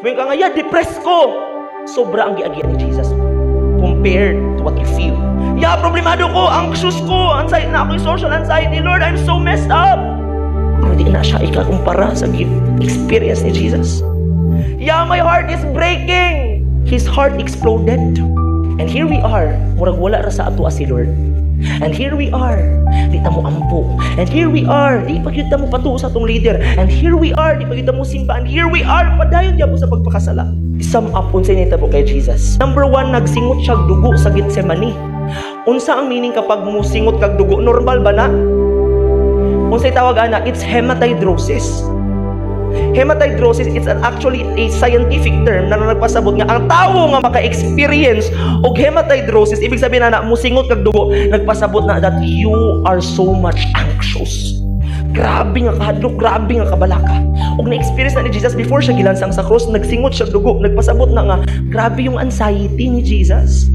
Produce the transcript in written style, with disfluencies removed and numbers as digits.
When ka nga, yeah, depressed ko. Sobra ang giagian ni Jesus compared to what you feel. Yeah, problemado ko, anxious ko, anxiety na ako, social anxiety. Lord, I'm so messed up. Hindi na siya ikakumpara sa experience ni Jesus. Yeah, my heart is breaking. His heart exploded. And here we are, murag wala ra sa ato si Lord. And here we are, di ta mo ampo. And here we are, di pagyud ta mo patuo sa atong leader. And here we are, di pagyud ta mo simba. And here we are, padayon gyud sa pagpakasala. Isam upon sa initabo kay Jesus. Number 1, nagsingot siya dugo sa Getsemani. Unsa ang meaning kapag musingot kag dugo? Normal ba na? Unsay tawag ana? It's hematidrosis. Hematidrosis is actually a scientific term na nagpasabot nga ang tawo nga maka-experience og hematidrosis, ibig sabihin na musingot kag dugo, nagpasabot na that you are so much anxious. Grabe nga kahadlok, grabe nga kabalaka. Og na-experience na ni Jesus before siya gilansang sa cross, nagsingot siya dugo, nagpasabot na nga grabe yung anxiety ni Jesus.